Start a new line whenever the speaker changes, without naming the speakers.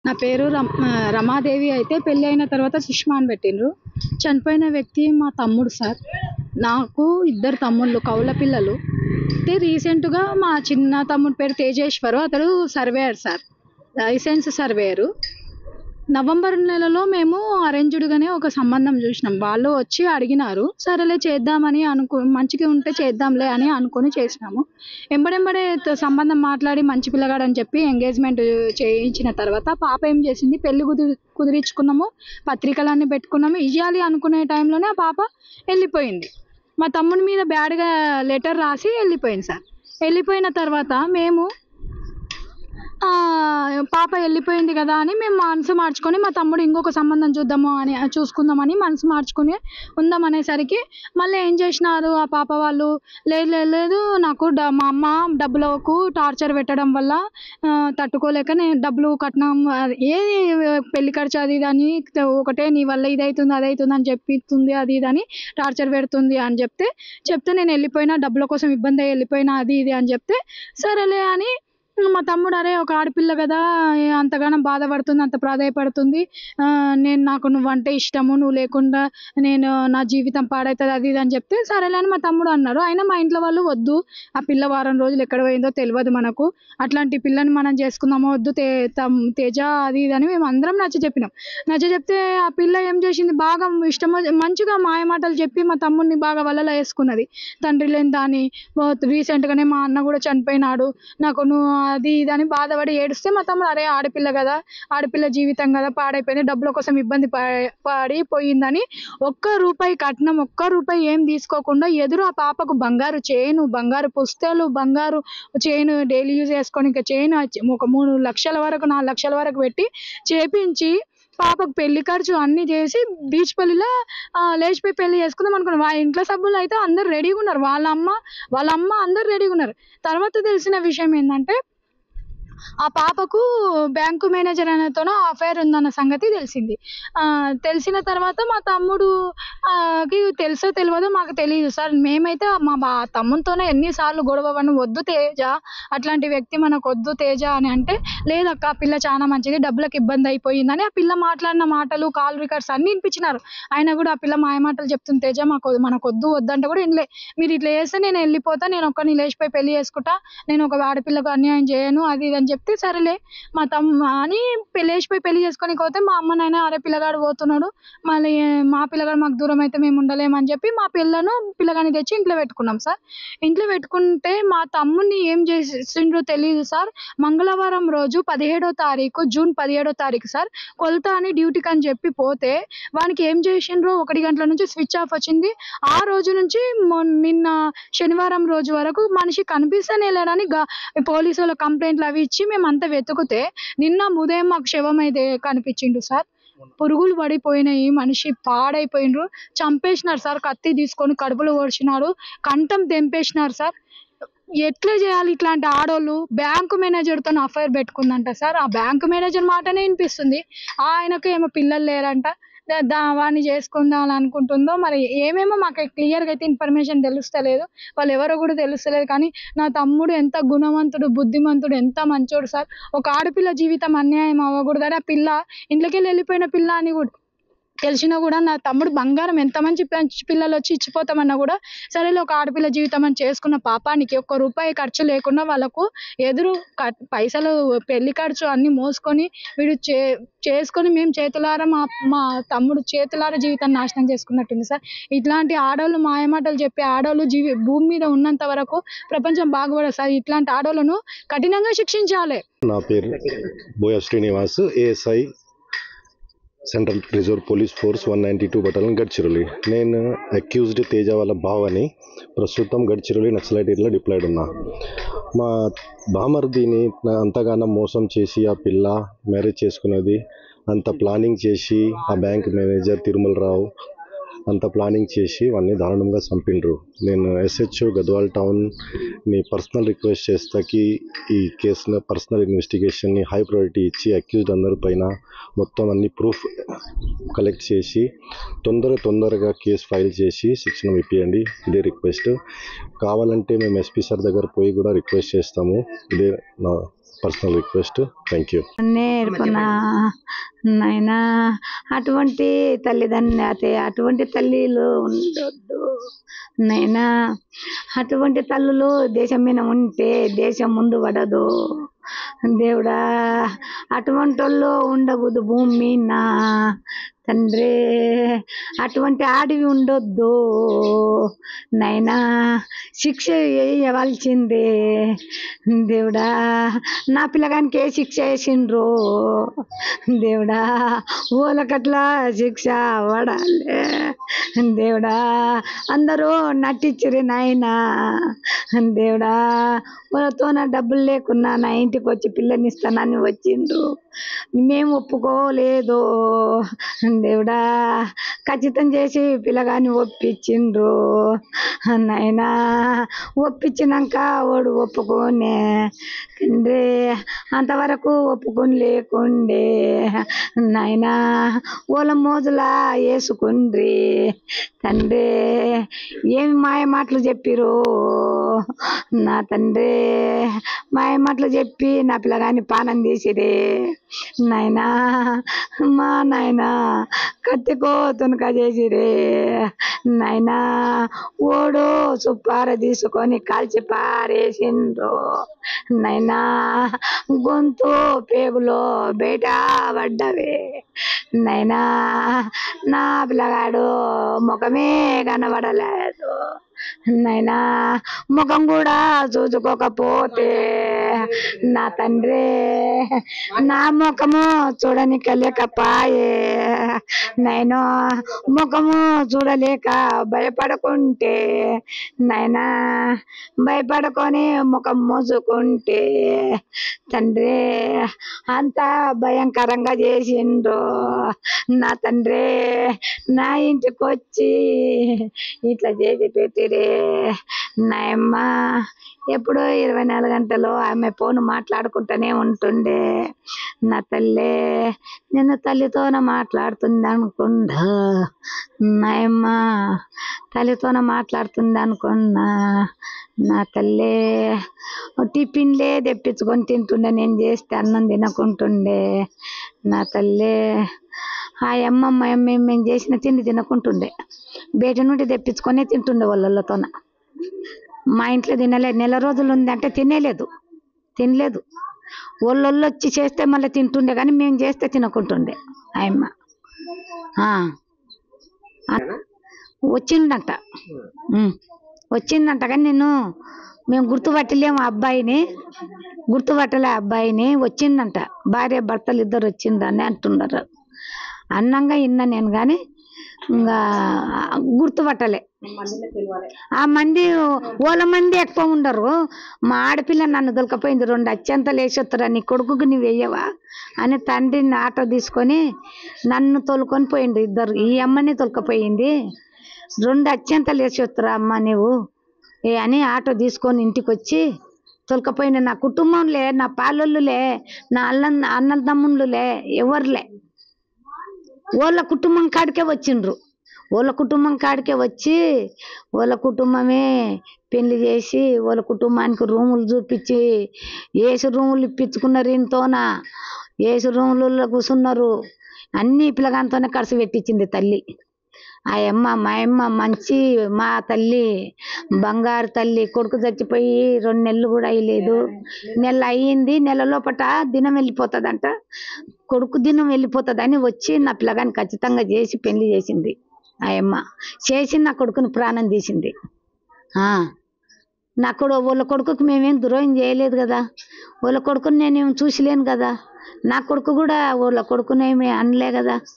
నా పేరు రమాదేవి. అయితే పెళ్ళి అయిన తర్వాత సుష్మా అని పెట్టిండ్రు. చనిపోయిన వ్యక్తి మా తమ్ముడు సార్. నాకు ఇద్దరు తమ్ముళ్ళు, కౌల పిల్లలు. అయితే రీసెంట్గా మా చిన్న తమ్ముడి పేరు తేజేశ్వరు. అతడు surveyor sir, license surveyor. November నెలలో మేము అరేంజ్డ్గానే ఒక సంబంధం చూసినాం. వాళ్ళు వచ్చి అడిగినారు, సరేలే చేద్దామని మంచిగా ఉంటే చేద్దాంలే అని అనుకొని చేసినాము. ఎంబడెంబడే సంబంధం మాట్లాడి మంచి పిల్లగాడని చెప్పి ఎంగేజ్మెంట్ చేయించిన తర్వాత పాప ఏం చేసింది, పెళ్లి కుదిరించుకున్నాము, పత్రికలన్నీ పెట్టుకున్నాము. ఇవ్వాలి అనుకునే టైంలోనే ఆ పాప వెళ్ళిపోయింది. మా తమ్ముడి మీద బ్యాడ్గా లెటర్ రాసి వెళ్ళిపోయింది సార్. వెళ్ళిపోయిన తర్వాత మేము పాప వెళ్ళిపోయింది కదా అని మేము మనసు మార్చుకొని మా తమ్ముడు ఇంకొక సంబంధం చూసుకుందామని మనసు మార్చుకుని ఉందామనేసరికి మళ్ళీ ఏం చేసినారు ఆ పాప వాళ్ళు, లేదు నాకు మా అమ్మ డబ్బులకు టార్చర్ పెట్టడం వల్ల తట్టుకోలేక నేను డబ్బులు కట్నం ఏది పెళ్లి ఖర్చు అది ఇది అని ఒకటే నీ వల్ల ఇది అవుతుంది అది అవుతుంది అని చెప్పిస్తుంది, అది ఇది అని టార్చర్ పెడుతుంది అని చెప్తే నేను వెళ్ళిపోయినా, డబ్బుల కోసం ఇబ్బంది అయ్యి వెళ్ళిపోయినా అది ఇది అని చెప్తే సరేలే అని మా తమ్ముడు, అరే ఒక ఆడపిల్ల కదా అంతగానో బాధపడుతుంది, అంత ప్రాధాయపడుతుంది, నాకు నువ్వంటే ఇష్టము, నువ్వు లేకుండా నేను నా జీవితం పాడవుతుంది అది ఇది అని చెప్తే సరేలే అని మా తమ్ముడు అన్నాడు. అయినా మా ఇంట్లో వాళ్ళు వద్దు, ఆ పిల్ల వారం రోజులు ఎక్కడ పోయిందో తెలియదు మనకు, అట్లాంటి పిల్లని మనం చేసుకుందామో వద్దు తేజ అది ఇది అని మేము అందరం చెప్పినాం. చెప్తే ఆ పిల్ల ఏం చేసింది, బాగా ఇష్టమో మంచిగా మాయమాటలు చెప్పి మా తమ్ముడిని బాగా వలలో వేసుకున్నది. తండ్రి లేని దాని, రీసెంట్గానే మా అన్న కూడా చనిపోయినాడు, నాకు నువ్వు అది ఇది అని బాధపడి ఏడుస్తే మా తమ్ముడు, అరే ఆడపిల్ల కదా, ఆడపిల్ల జీవితం కదా పాడైపోయింది, డబ్బుల కోసం ఇబ్బంది పడిపోయిందని ₹1 కట్నం, ₹1 ఏం తీసుకోకుండా ఎదురు ఆ పాపకు బంగారు చైను, బంగారు పుస్తలు, బంగారు చైను డైలీ యూజ్ చేసుకోనికి చైను ఒక 3 లక్షల వరకు 4 లక్షల వరకు పెట్టి చేపించి పాపకు పెళ్లి ఖర్చు అన్ని చేసి బీచ్ పల్లిలో లేచిపోయి పెళ్లి చేసుకుందాం అనుకున్నాం. వాళ్ళ ఇంట్లో సభ్యులు అయితే అందరు రెడీగా ఉన్నారు, వాళ్ళ అమ్మ అందరు రెడీగా ఉన్నారు. తర్వాత తెలిసిన విషయం ఏంటంటే ఆ పాపకు బ్యాంకు మేనేజర్ అనేతోనో అఫైర్ ఉందన్న సంగతి తెలిసింది. తెలిసిన తర్వాత మా తమ్ముడు తెలుసో తెలియదో మాకు తెలియదు సార్. మేమైతే మా తమ్మునితోనే ఎన్నిసార్లు గొడవ పడిన, వద్దు తేజ, అట్లాంటి వ్యక్తి మనకు వద్దు తేజ అని అంటే, లేదక్క ఆ పిల్ల చాలా మంచిది, డబ్బులకు ఇబ్బంది అయిపోయిందని ఆ పిల్ల మాట్లాడిన మాటలు కాల్ రికార్డ్స్ అన్ని వినిపించినారు. అయినా కూడా ఆ పిల్ల మాయమాటలు చెప్తుంది, తేజ మనకు వద్దంటే కూడా వినలే. మీరు ఇట్లా చేస్తే నేను వెళ్ళిపోతా, నేను ఒక్కరిని లేచిపోయి పెళ్లి చేసుకుంటా, నేను ఒక ఆడపిల్లకు అన్యాయం చేయను అది ఇది అని చెప్తే సరేలే మా అని లేచిపోయి పెళ్లి చేసుకొని పోతే మా అమ్మ నాయన, అరే పిల్లగాడు పోతున్నాడు, మళ్ళీ మా పిల్లగాడు మాకు దూరం అయితే మేము ఉండలేమని చెప్పి మా పిల్లగాని తెచ్చి ఇంట్లో పెట్టుకున్నాం సార్. ఇంట్లో పెట్టుకుంటే మా తమ్ముడిని ఏం చేసిండ్రో తెలియదు సార్. మంగళవారం రోజు జూన్ 17వ తారీఖు సార్, కొలత అని డ్యూటీకి అని చెప్పి పోతే వానికి ఏం చేసిండ్రో 1 గంటల నుంచి స్విచ్ ఆఫ్ వచ్చింది. ఆ రోజు నుంచి నిన్న శనివారం రోజు వరకు మనిషి కనిపిస్తేనే లేడని పోలీసు వాళ్ళ కంప్లైంట్లు అవి ఇచ్చి మేము అంతా వెతుకుతే నిన్న ఉదయం మాకు శవం అయితే కనిపించిండు సార్. పురుగులు పడిపోయినాయి, మనిషి పాడైపోయిండ్రు, చంపేసినారు సార్. కత్తి తీసుకొని కడుపులో ఓడిచినారు, కంఠం తెంపేసినారు సార్. ఎట్లా చేయాలి ఇట్లాంటి ఆడోళ్ళు? బ్యాంకు మేనేజర్తో అఫైర్ పెట్టుకుందంట సార్. ఆ బ్యాంకు మేనేజర్ మాటనే వినిపిస్తుంది, ఆయనకు ఏమో పిల్లలు లేరంట, వాడిని చేసుకుందాం అని అనుకుంటుందో మరి ఏమేమో మాకు క్లియర్గా అయితే ఇన్ఫర్మేషన్ తెలుస్తలేదు, వాళ్ళు ఎవరో కూడా తెలుస్తలేదు. కానీ నా తమ్ముడు ఎంత గుణవంతుడు, బుద్ధిమంతుడు, ఎంత మంచోడు సార్. ఒక ఆడపిల్ల జీవితం అన్యాయం అవ్వకూడదని ఆ పిల్ల ఇంట్లోకి వెళ్ళిపోయిన పిల్ల అని కూడా తెలిసినా కూడా నా తమ్ముడు బంగారం, ఎంత మంచి పిల్లలు వచ్చి ఇచ్చిపోతామన్నా కూడా సరేలే ఒక ఆడపిల్ల జీవితం అని చేసుకున్న పాపానికి ₹1 ఖర్చు లేకుండా వాళ్ళకు ఎదురు పైసలు పెళ్లి ఖర్చు అన్ని మోసుకొని వీడు చేసుకొని మేము చేతులారా మా తమ్ముడు చేతులారా జీవితాన్ని నాశనం చేసుకున్నట్టుంది సార్. ఇట్లాంటి ఆడవాళ్ళు, మాయమాటలు చెప్పే ఆడవాళ్ళు భూమి మీద ఉన్నంత వరకు ప్రపంచం బాగుపడదు సార్. ఇట్లాంటి ఆడవాళ్ళను కఠినంగా శిక్షించాలి.
నా పేరు Boya Srinivas, ASI, central reserve police force 192 battalion Gadchiroli. నేను అక్యూజ్డ్ తేజ వాళ్ళ బావని. ప్రస్తుతం గడ్చిరోలి నక్సలైట్ ఏరియాలో డిప్లాయిడ్ ఉన్నా. మా బామర్దిని అంతగానో మోసం చేసి ఆ పిల్ల మ్యారేజ్ చేసుకున్నది, అంత ప్లానింగ్ చేసి ఆ బ్యాంక్ మేనేజర్ తిరుమలరావు అంత ప్లానింగ్ చేసి వాడిని దారుణంగా చంపిండ్రు. నేను ఎస్హెచ్ఓ గద్వాల్ టౌన్ని పర్సనల్ రిక్వెస్ట్ చేస్తాకి ఈ కేసును పర్సనల్ ఇన్వెస్టిగేషన్ని హై ప్రయారిటీ ఇచ్చి అక్యూజ్డ్ అందరి పైన మొత్తం అన్ని ప్రూఫ్ కలెక్ట్ చేసి తొందరగా కేసు ఫైల్ చేసి శిక్షణ ఇప్పియండి, ఇదే రిక్వెస్ట్. కావాలంటే మేము ఎస్పీ సార్ దగ్గర పోయి కూడా రిక్వెస్ట్ చేస్తాము, ఇదే నా పర్సనల్ రిక్వెస్ట్. Thank you.
నేర్పునా నాయనా, అటువంటి అటువంటి తల్లిలు ఉండొద్దు నైనా. అటువంటి తల్లులు దేశం మీద ఉంటే దేశం ముందు పడదు దేవుడా. అటువంటి వాళ్ళు ఉండకూడదు భూమి మీద తండ్రి. అటువంటి ఆడవి ఉండొద్దు నైనా. శిక్ష వేయవలసిందే దేవుడా. నా పిల్లగానికి ఏ శిక్ష వేసిండ్రు దేవుడా, ఓలకట్లా శిక్ష పడాలి దేవుడా. అందరూ నటించిరి నాయనా దేవుడా. వాళ్ళతో నా డబ్బులు లేకున్నా నా ఇంటికి వచ్చి పిల్లనిస్తానని వచ్చిండ్రు, మేము ఒప్పుకోలేదు దేవుడా. ఖచ్చితం చేసి పిల్లగాని ఒప్పించిండ్రు నాయనా. ఒప్పించినాక వాడు ఒప్పుకోనే తండ్రి, అంతవరకు ఒప్పుకొని లేకుండే నాయనా. వాళ్ళ మోజులా వేసుకుండ్రి తండ్రి. ఏమి మాయ మాటలు చెప్పిరు నా తండ్రి. మాయ మాటలు చెప్పి నా పిల్లగాని పానం తీసిరే నాయనా. మా నాయనా కత్తికో తునక చేసిరే నాయనా. ఓడు సుప్పార తీసుకొని కాల్చి పారేసిండ్రు నాయనా. గొంతు పేగులో బయట పడ్డవే నాయనా. నా పిల్లగాడు ముఖమే కనబడలేదు నాయనా. ముఖం కూడా చూసుకోకపోతే నా తండ్రి, నా ముఖము చూడనిక లేకపాయే నాయనా. ముఖము చూడలేక భయపడుకుంటే నాయనా, భయపడుకొని ముఖం మూసుకుంటే తండ్రి, అంత భయంకరంగా చేసిండ్రు నా తండ్రి. నా ఇంటికి వచ్చి ఇట్లా చేసి పెట్టిరే నాయమ్మ. ఎప్పుడో 24 గంటలు ఆమె ఫోన్ మాట్లాడుకుంటూనే ఉంటుండే నా తల్లి. నేను తల్లితోనే మాట్లాడుతుంది అనుకున్నా నాయమ్మ, తల్లితోనే మాట్లాడుతుంది అనుకున్నా నా తల్లి. టిఫిన్లే తెప్పించుకొని తింటుండే, నేను చేస్తే అన్నం తినకుంటుండే నా తల్లి. ఆ అమ్మమ్మ మేము చేసిన తిండి తినకుంటుండే, బయట నుండి తెప్పించుకొని తింటుండే వాళ్ళతోన. మా ఇంట్లో తినలేదు, నెల రోజులు ఉంది అంటే తినలేదు. వాళ్ళు వచ్చి చేస్తే మళ్ళీ తింటుండే, కానీ మేము చేస్తే తినకుంటుండే ఆయమ్మ. వచ్చిందంట కానీ మేము గుర్తుపట్టలేము గుర్తుపట్టలే అబ్బాయిని. వచ్చిందంట, భార్య భర్తలు ఇద్దరు వచ్చిందని అంటున్నారు. అన్నంగా విన్నా నేను, కానీ ఇంకా గుర్తుపట్టలే. ఆ మంది ఓల మంది ఎక్కువ ఉండరు. మా ఆడపిల్ల నన్ను దొరకపోయింది. 2 అత్యంతలు వేసొత్తురా, నీ కొడుకుకి నువ్వు వేయవా అని తండ్రిని ఆటో తీసుకొని నన్ను తోలుకొని పోయిండు. ఇద్దరు, ఈ అమ్మని తొలకపోయింది. 2 అత్యంతలు వేసొత్తురా అమ్మ నువ్వు అని ఆటో తీసుకొని ఇంటికి వచ్చి తొలకపోయిన. నా కుటుంబంలే, నా పాలొల్లులే, నా అన్నదమ్ముళ్ళులే, ఎవరులే. వాళ్ళ కుటుంబం కాడికే వచ్చిండ్రు. వాళ్ళ కుటుంబం కాడికే వచ్చి వాళ్ళ కుటుంబమే పెళ్లి చేసి వాళ్ళ కుటుంబానికి రూములు చూపించి ఏసు రూములు ఇప్పించుకున్నారు. ఇంతోన ఏసు రూములలో కూర్చున్నారు. అన్నీ పిల్లగాంతోనే ఖర్చు పెట్టించింది తల్లి. ఆ అమ్మ, మా అమ్మ మంచి మా తల్లి, బంగారు తల్లి. కొడుకు చచ్చిపోయి 2 నెలలు కూడా అయ్యలేదు. నెల అయ్యింది. నెల లోపట దినం వెళ్ళిపోతుందంట. కొడుకు దినం వెళ్ళిపోతుందని వచ్చి నా పిల్లగాని ఖచ్చితంగా చేసి పెళ్లి చేసింది ఆ అమ్మ. చేసి నా కొడుకుని ప్రాణం తీసింది. వాళ్ళ కొడుకుకి మేమేం ద్రోహం చేయలేదు కదా. వాళ్ళ కొడుకుని నేనేం చూసిలేను కదా. నా కొడుకు కూడా వాళ్ళ కొడుకునేమి అనలే కదా.